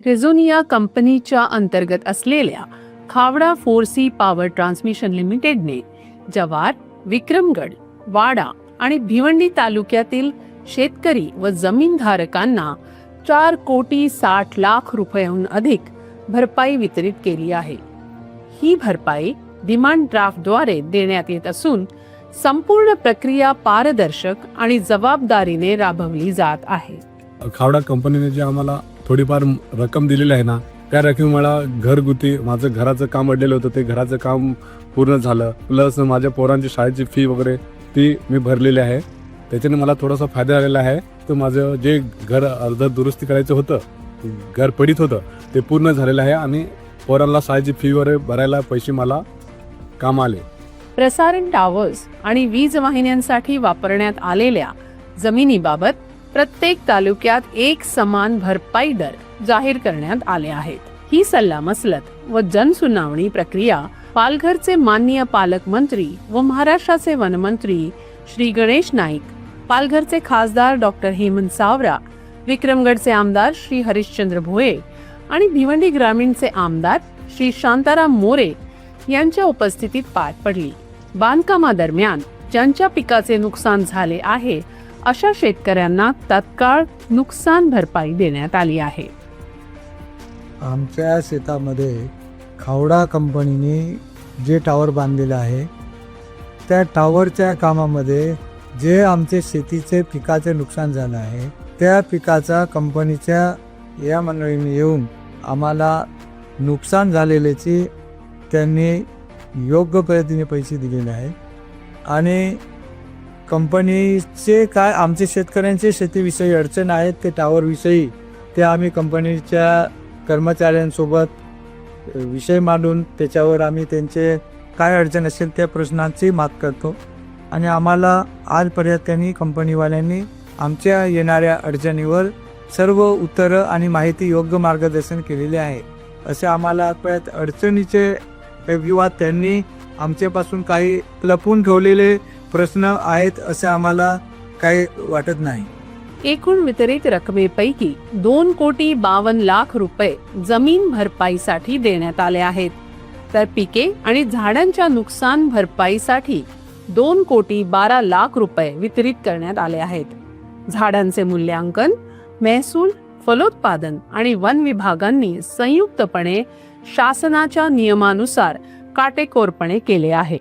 रेझोनिया कंपनीच्या अंतर्गत असलेल्या खावडा 4C पॉवर ट्रान्समिशन लिमिटेडने जव्हार, विक्रमगड, वाडा आणि भिवंडी तालुक्यातील शेतकरी व जमीनधारकांना 4,60,00,000 रुपयांहून अधिक भरपाई वितरित केली आहे. ही भरपाई डिमांड ड्राफ्टद्वारे देण्यात येत असून संपूर्ण प्रक्रिया पारदर्शक आणि जबाबदारीने राबवली जात आहे. खावडा कंपनीने जे आम्हाला थोडीफार रक्कम दिलेली आहे ना, त्या रकमेमुळे मला घरगुती माझं घराचं काम अडलेलं होतं, ते घराचं काम पूर्ण झालं. प्लस माझ्या पोरांची शाळेची फी वगैरे ती मी भरलेली आहे. त्याच्याने मला थोडासा फायदा झालेला आहे. तर माझं जे घर अर्ध दुरुस्ती करायचं होतं, घर पडीत होतं, ते पूर्ण झालेलं आहे आणि पोरांना शाळेची फी वगैरे भरायला पैसे मला काम आले. प्रसारण टावर्स आणि वीज वाहिन्यांसाठी वापरण्यात आलेल्या जमिनीबाबत प्रत्येक तालुक्यात एक समान भरपाई दर जाहीर करण्यात आले आहेत. ही सल्लामसलत व जनसुनावणी प्रक्रिया पालघरचे माननीय पालकमंत्री व महाराष्ट्राचे वनमंत्री श्री गणेश नाईक, पालघरचे खासदार डॉक्टर हेमंत सावरा, विक्रमगडचे आमदार श्री हरिश्चंद्र भोये आणि भिवंडी ग्रामीणचे आमदार श्री शांताराम मोरे यांच्या उपस्थितीत पार पडली. बांधकामादरम्यान ज्यांच्या पिकाचे नुकसान झाले आहे अशा शेतकऱ्यांना तत्काळ नुकसान भरपाई देण्यात आली आहे. आमच्या शेतामध्ये खावडा कंपनीने जे टावर बांधलेलं आहे, त्या टावरच्या कामामध्ये जे आमचे शेतीचे पिकाचे नुकसान झालं आहे, त्या पिकाचा कंपनीच्या या मंडळीने येऊन आम्हाला नुकसान झालेल्याची त्यांनी योग्य पद्धतीने पैसे दिलेले आहे. आणि कंपनीचे काय आमचे शेतकऱ्यांचे शेतीविषयी अडचण आहेत ते टावरविषयी ते आम्ही कंपनीच्या कर्मचाऱ्यांसोबत विषय मांडून त्याच्यावर आम्ही त्यांचे काय अडचण असेल त्या प्रश्नांची मात करतो. आणि आम्हाला आजपर्यंत त्यांनी कंपनीवाल्यांनी आमच्या येणाऱ्या अडचणीवर सर्व उत्तरं आणि माहिती योग्य मार्गदर्शन केलेले आहे. असे आम्हाला आजपर्यंत अडचणीचे विवाद त्यांनी आमच्यापासून काही लपवून ठेवलेले प्रश्न आहेत असे आम्हाला काही वाटत नाही. एकूण वितरित रकमेपैकी 2,52,00,000 रुपये जमीन भरपाईसाठी देण्यात आले आहेत, तर पिके आणि झाडांच्या नुकसान भरपाईसाठी 2,12,00,000 रुपये वितरित करण्यात आले आहेत. झाडांचे मूल्यांकन महसूल, फलोत्पादन आणि वन विभागांनी संयुक्तपणे शासनाच्या नियमानुसार काटेकोरपणे केले आहे.